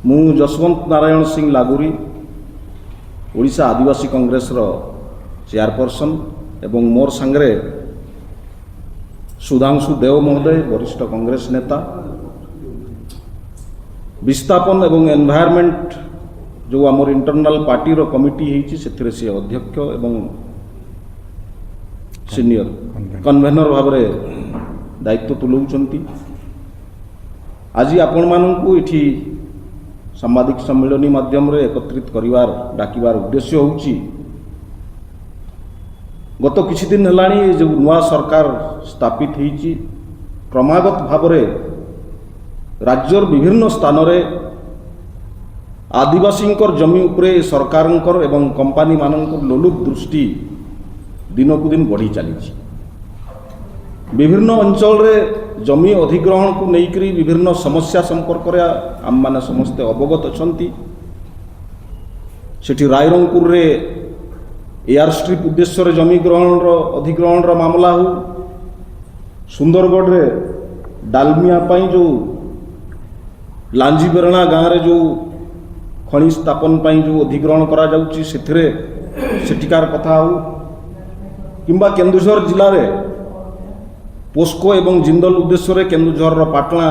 मु जसवंत नारायण सिंह लागुरी ओडिशा आदिवासी कांग्रेस रो चेयरपर्सन एवं मोर संगे सुधांशु देव महोदय वरिष्ठ कांग्रेस नेता विस्थापन एवं एनवायरमेंट जो आमर इंटरनल पार्टी रो कमिटी होती से अध्यक्ष एवं सीनियर कन्वेनर भाव दायित्व तुलाऊँच। आज आपण मानू इठी सांबादिक सम्मेलन माध्यम रे एकत्रित करिवार डाकिवार उद्देश्य होउची गत किछि दिन हेलाणी जो नुआ सरकार स्थापित होईची क्रमागत भाव रे राज्यर विभिन्न स्थान रे आदिवासींकर जमी उपरे सरकारंकर एवं कंपनी मानकर लोलुप दृष्टि दिनकु दिन बढ़ी चली। विभिन्न अंचल रे जमी अधिग्रहण को लेकर विभिन्न समस्या संपर्क रे आम माने समस्ते अवगत अछंती। सेठी रायरंगपुर रे एयर स्ट्रिप उद्देश्य रे जमी ग्रहण रो अधिग्रहण रो मामला हो, सुंदरगढ़ रे डालमिया पाई जो लांजी बेरणा गाँव रे जो खनि स्थापन पाई जो अधिग्रहण करा जाउची सेठिकार कथा हो, किंबा केन्दुझर जिले में पोस्को एवं जिंदल उद्देश्य रे केन्दुझर पाटना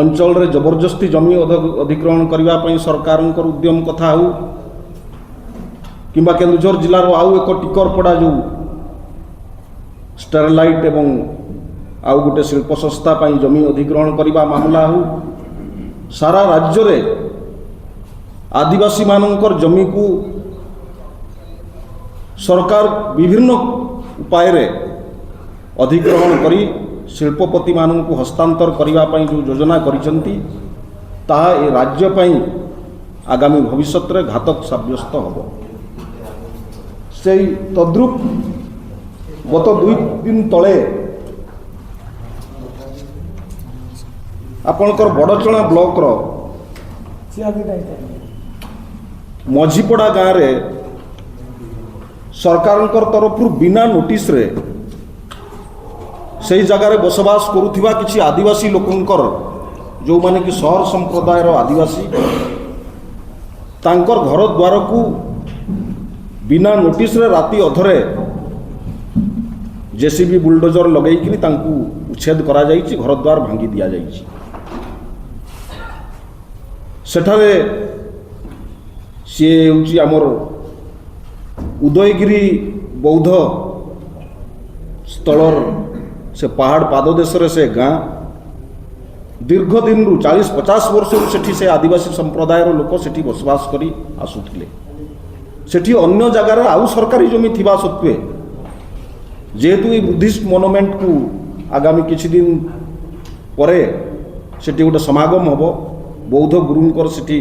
अंचल रे जबरदस्ती जमी अधिग्रहण करने सरकार उद्यम कथा हो, किंबा केन्दुझर जिलार आउ एक टिकरपड़ा जो स्टेरलाइट एवं आउ गोटे शिल्प संस्था पाई जमी अधिग्रहण करने मामला हो, सारा राज्य रे आदिवासी मानकर जमी को सरकार विभिन्न उपाय रे अधिग्रहण करी शिल्पपति मानक हस्तांतर करने जो योजना करिसंती ताहा ए राज्य पई आगामी भविष्य रे घातक साब्यस्त होबो। से तद्रुप गत 2 दिन तले आपणकर बड़चणा ब्लॉक रो मझीपड़ा गाँव रे सरकार तरफ बिना नोटिस रे से जगार बसवास करुथिबा किछि आदिवासी लोकंकर जो माने कि शहर संप्रदाय रो आदिवासी तांकर घर द्वार को बिना नोटिस रे राति अधरे जेसीबी बुलडोजर लगेइकरी तांकू उच्छेद करा जाइछि, घर द्वार भांगी दिया जाइछि। सेठारे सी होउछि हमर उदयगिरी बौद्ध स्थलर से पहाड़ पाददेश से गाँ दीर्घ दिन 40-50 वर्ष सेठी से आदिवासी संप्रदायर लोक सेठी बसवास करी आसुथिले। सेठी अन्य जगार आउ सरकारी जमी थिबा सत्वे जेहेतु ये बुद्धिस्ट मोनुमेंट को आगामी किछि दिन परे सेठी गोटे समागम होबो, बौद्ध गुरुंकर सेठी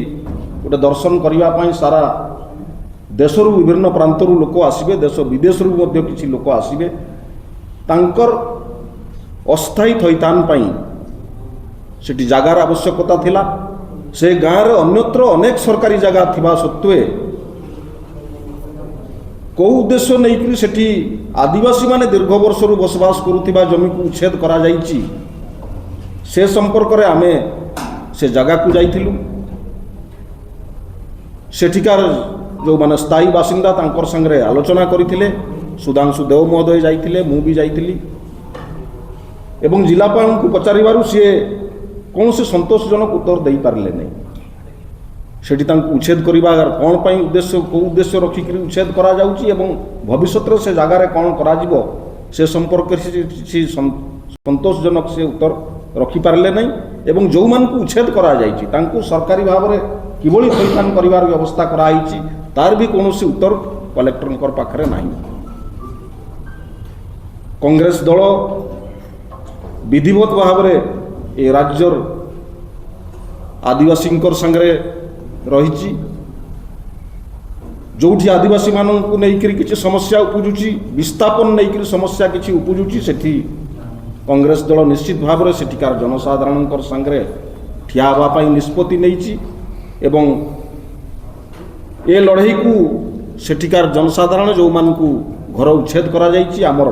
गोटे दर्शन करबा पई सारा देशरू विभिन्न प्रांतरू लोक आसिबे, देश विदेशरू मध्य किछि लोक आसिबे। तांकर अस्थायी थैतान पाई सेठी जगार आवश्यकता थिला। से गाँव रे अन्यत्र अनेक सरकारी जगह थिबा सत्वे को उद्देश्य नहीं कि सेठी आदिवासी माने दीर्घ वर्षरू बसवास करुथिबा जमी को उच्छेद करा जाइछि, से संपर्क रे आमे से जगह को जाइथिलु। सेठिकार जो माने स्थायी बासिंदा तांकर संगे आलोचना करथिले, सुधांशु देव महोदय जाइथिले, मु भी जाइथिली एवं जिलापाल को पचारिबारु सी कौन से संतोषजनक उत्तर दे पारे नहीं। सेठी तांको उच्छेद करबा कौन पाई उद्देश्य को उद्देश्य रखिक उच्छेद करा जाउची एवं भविष्य से जगार कौन करा जिवो से संपर्क से संतोषजनक से उत्तर रखि पारे नहीं। एवं जो मान को उच्छेद करा जाइची तांको सरकारी भाव में किभली थैथान करिवार व्यवस्था कराई तार भी कौन से उत्तर कलेक्टर पाखरे नहीं। कांग्रेस दल विधिवत भाव में ए राज्यर आदिवासी संगे रही जोठी आदिवासी मानक नहीं किसी समस्या उपजुची, विस्थापन नहीं समस्या किसी उपजुची, सेठी कांग्रेस दल निश्चित भाव में सेठिकार जनसाधारण संगे ठिया होगापी निष्पत्ति नहीं एवं ए लड़ाई को सेठिकार जनसाधारण जो मान को घर उच्छेद करा जाइछि आमर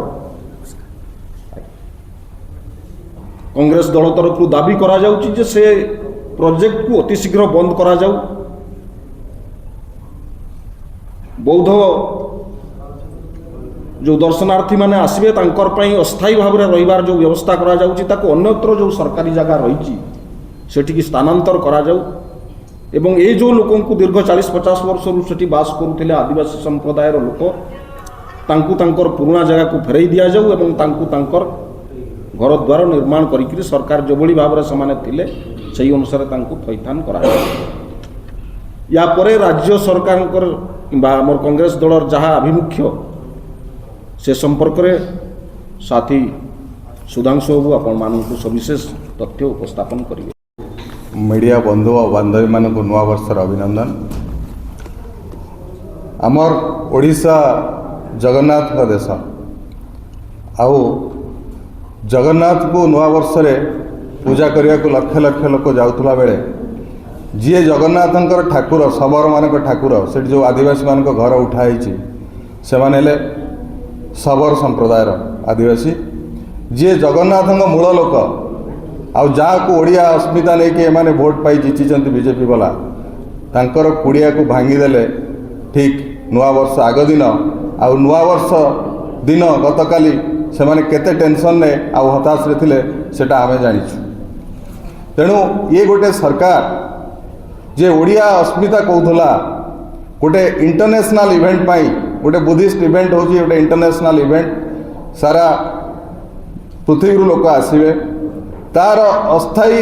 कांग्रेस दल तरफ दाबी करा जाउछि जे से प्रोजेक्ट को अति शीघ्र बंद करा जाऊ। बौद्ध जो दर्शनार्थी माने आसबे तांकर पई अस्थायी भाव में रहिबार जो व्यवस्था करा जाउची ताको अन्यत्र जो सरकारी जगह रही सेठी की स्थानांतर करा जाऊ एवं ये जो लोकों को दीर्घ 40-50 वर्ष सेठी बास करुथिले आदिवासी संप्रदायर लोक तांकु तांकर पुराना जगह को फेरई दिया जाऊ एवं तांकु तांकर घर द्वार निर्माण करिकरी सरकार जो बड़ी भाव में समाने थिले सही अनुसार तांकु थैथान करा जाऊ। या परे राज्य सरकार आमर कांग्रेस दलर जहाँ आभिमुख्य से संपर्क रे साथी सुधांशु बाबू आपण मानक सविशेष तथ्य उपस्थापन करेंगे। मीडिया बंधु और बांधवी मान को नुआ वर्षर अभिनंदन। आमर ओडिशा जगन्नाथ का देश आउ जगन्नाथ को नुआ वर्ष रे पूजा करने को लक्ष लक्ष लोक जाऊला बेले जी जगन्नाथंकर ठाकुर शबर मान ठाकुर से जो आदिवासी मान घर उठाई से माने शबर संप्रदायर आदिवासी जी जगन्नाथ मूल लोक आउ जहाँ को ओडिया अस्मिता नहीं कि एमाने भोट पाई जीति बीजेपी वाला तांकर कुड़िया को भांगीदेले ठीक नुआ वर्ष आग दिन आउ नुआ वर्ष दिन गतकाली से माने केते टेंशन ने आउ हताश रे थिले सेटा आमे जानिछु। तेणु ये गोटे सरकार जे ओडिया अस्मिता कहूला गोटे इंटरनेशनल इवेंट पाई गोटे बुद्धिस्ट इवेंट होची गोटे इंटरनेशनल इवेंट सारा पृथ्वी लोक आसवे तार अस्थायी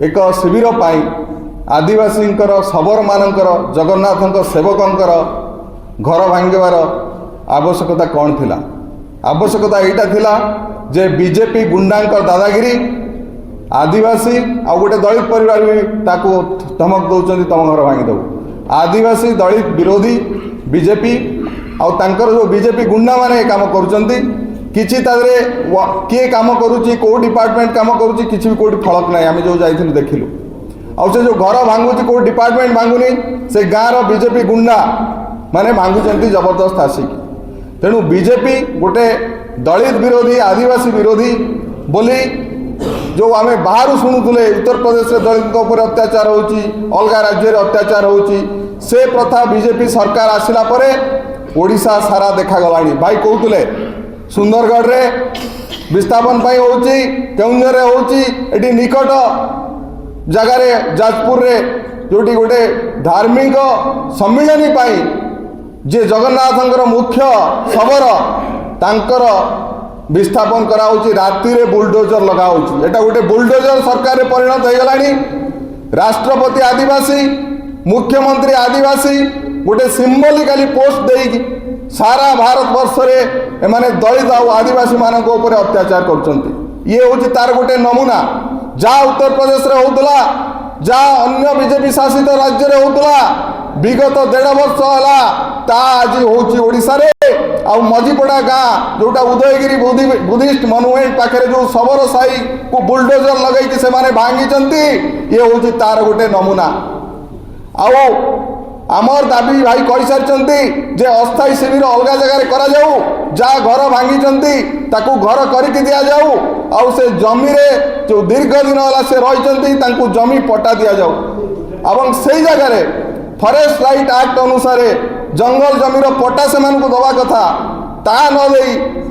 एक शिविर पाई आदिवासी शबर मानकर जगन्नाथ सेवकंकर घर भांगवार आवश्यकता कौन थिला? आवश्यकता यहाँ थिला जे बीजेपी गुंडांकर दादागिरी आदिवासी आ गोटे दलित परिवार भी ताको धमक दौरान तुम घर भांगी दो आदिवासी दलित विरोधी बीजेपी आउ तांकर जो बीजेपी गुंडा माने काम करुचंती किछि तादरे किए काम करुची को डिपार्टमेंट काम करुची किछि भी कोठी फलक नाही। आमे जो जाइथिलु देखिलु आउ से जो घर भांगुची को डिपार्टमेंट भांगुनी से गाँव बीजेपी गुंडा माने भांगुचंती जबरदस्त आसिकी। तेणु बीजेपी गोटे दलित विरोधी आदिवासी विरोधी बोली जो आम बाहर शुणुले उत्तर प्रदेश में दलित उपर अत्याचार होची अलग राज्य में अत्याचार होची से प्रथा बीजेपी सरकार आसिला परे ओडिशा सारा देखा भाई कहते सुंदरगढ़ रे विस्थापन पाई होची केउंझर होची एटी निकट जगार जाजपुर रे जोटी गोटे धार्मिक सम्मिलनी पाई जे जगन्नाथंकर मुख्य शबर तांकर विस्थापन कराउची राति रे बुलडोजर लगाउची एटा गोटे बुलडोजर सरकार रे परिणत हो गलानी। राष्ट्रपति आदिवासी मुख्यमंत्री आदिवासी गोटे सिंबलिकली पोस्ट देकी सारा भारत वर्ष रे एमाने दलित और आदिवासी मानक ऊपर अत्याचार करछंती। ये होची तार गोटे नमूना जहाँ उत्तर प्रदेश रे होतला जहाँ अन्य बीजेपी शासित राज्य रे होतला विगत 1.5 वर्ष है ता आज होची ओडिशा रे आउ मजीपड़ा गाँ जोटा उदयगिरी बुद्धिस्ट मनुमेंट पाखे जो शबर साई को बुलडोजर लगे से माने भांगी ये होची तार गोटे नमूना। आउ आमर दाबी भाई कही सारी जे अस्थायी शिविर अलग जगह करा जाऊ जहाँ घर भांगी ताकू घर करके दिया जाऊ आउ से जमी रे जो दीर्घ दिन है से रही जमी पट्टा दि जाऊ और से जगह फॉरेस्ट राइट एक्ट अनुसार जंगल जमीर पट्टा से दवा कथा ता न दे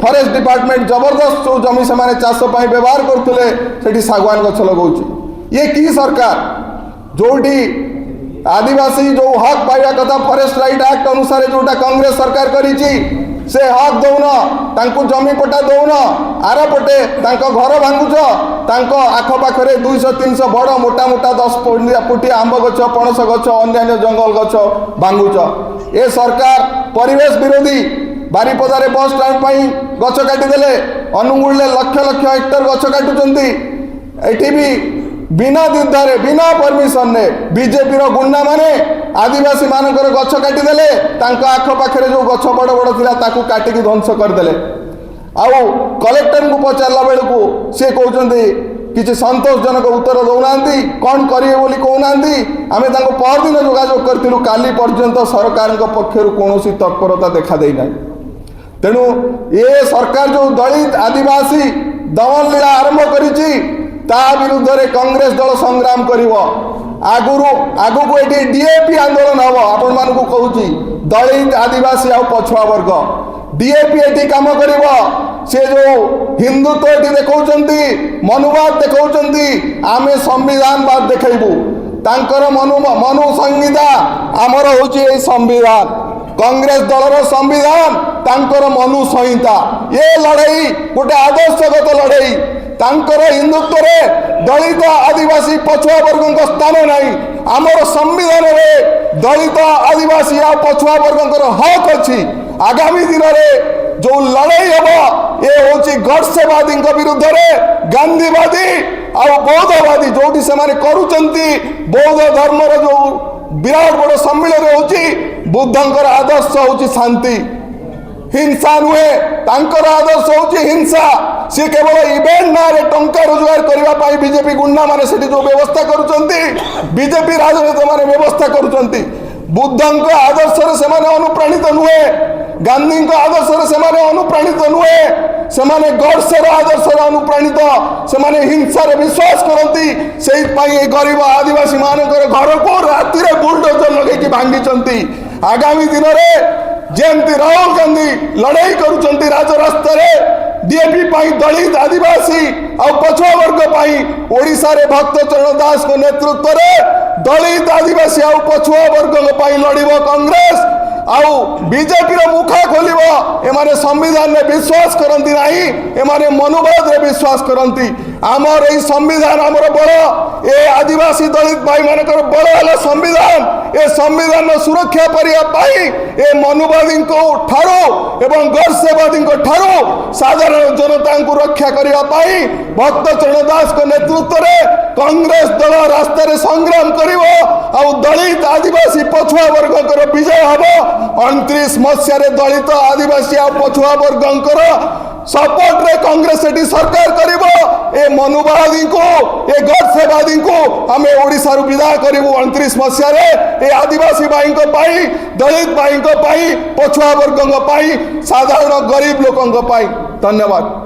फॉरेस्ट डिपार्टमेंट जबरदस्त जो जमी से चाष व्यवहार करते सागवान गछ लगाऊँ ये की सरकार जोटी आदिवासी जो हक पाइबा कथा फॉरेस्ट राइट एक्ट अनुसार जोटा कांग्रेस सरकार करिछि से हक दौन तांको जमी पट्टा दौन आर पटे तांको घर भांगुछ तांको आखपाखरे 200-300 बड़ मोटा मोटा 10 फुटिया आंब गछ पणस गछ अन्य जंगल गछ भांगुछ। ए सरकार परिवेश विरोधी बारिपदारे बस स्टैंड पाई गछ काटिदेले अनुगुल लक्ष लक्ष हेक्टर गछ काटुचंती एठी भी बिना द्विधारे बिना परमिशन ने बीजेपी गुंडा माने आदिवासी मानकर गछ काटिदेले तांको आखपाखरे जो गछ बड़ बड़ थिला ताकू काटिकी ध्वंस करदेले आउ कलेक्टर को पचारला बेलू सी कहते किसी संतोषजनक उत्तर दौना कौन करेंगे बोली कहना आम परदिन जोगाजोग करूँ काली पर्यंत सरकार पक्षर कौन तत्परता देखा देना। तेणु ये सरकार जो दलित आदिवासी दमन लीला आरंभ करी ता विरुद्ध रे कांग्रेस दल संग्राम करिवो आगु एटी डीएपी आंदोलन हम आपण मानकु कहूची दलित आदिवासी आ पछुआ वर्ग डीएपी एटी काम करिवो से जो हिंदुत्व एटी देखौचंती मनुवाद देखौचंती आमे संविधानवाद देखैबू तांकर मनु संहिता आमर होची ए संविधान कांग्रेस दलर संविधान तांकर मनु संहिता ये लड़ाई गोटे आदर्शगत लड़ाई तांकर हिंदुत्व रे दलित आदिवासी पछुआ वर्ग स्थान नहीं आमर संविधान रे दलित आदिवासी आ पछुआ वर्ग हक अच्छी आगामी दिन में जो लड़ाई हम ये हूँ गडसेवादी विरुद्ध रे गांधीवादी आ बौद्धवादी जो से बौद्ध धर्मर जो विराट बड़ सम्मिलन होची बुद्धंकर आदर्श होची शांति हिंसा नुहे तांकर आदर्श होची हिंसा सी केवल इवेंट ना रे टंका रोजगार करबा पाई बीजेपी गुंडा माने सेठी जो व्यवस्था करूचंती बीजेपी राजनीति माने व्यवस्था करूचंती बुद्धंक आदर्श रे से माने अनुप्राणित नुहे गांधी आदर्श रे से माने अनुप्राणित नुहे से माने गडसेर आदर्श रे अनुप्राणित से माने हिंसा रे विश्वास करंती सेहि पई गरीब आदिवासी मानकर घर को राति रे बुलडोजर लगे कि भांगी चंती आगामी दिन रे जेमती राहुल गांधी लड़ाई करूचंती राजरास्ता रे डीएपी पाई दलित आदिवासी आ पछुआ वर्ग पाई ओडिशा रे भक्त चरण दास को नेतृत्व रे दलित आदिवासी आ पछुआ वर्ग पाई लड़िबो कांग्रेस आउ बीजेपी रो मुखा खोलिबो एमाने संविधान में विश्वास करंती नाही एमाने मनुवाद रे विश्वास करंती आमर ए संविधान आमर बड़ ए आदिवासी दलित भाई मानकर बड़ हला संविधान ए संविधान सुरक्षा करिया पाई ए मनुवादी को ठारो एवं गडसेवादी को ठारो साधारण जनता को रक्षा करिया पाई भक्त चरण दास को नेतृत्व रे कांग्रेस दल रास्ता रे संग्राम करिवो आ दलित आदिवासी पछुआ वर्ग कर विजय हबो 29 मसीह रे दलित आदिवासी आ पछुआ वर्गंकर सपोर्ट रे कांग्रेस सेठी सरकार करिवो ए मनुवादी को ए गडसेवादी को हमें ओडिसा रु विदा करिवो 29 मसीह रे ए आदिवासी भाई को पाई दलित भाई को पाई पछुआ वर्गंग पाई साधारण गरीब लोकंग पाई धन्यवाद।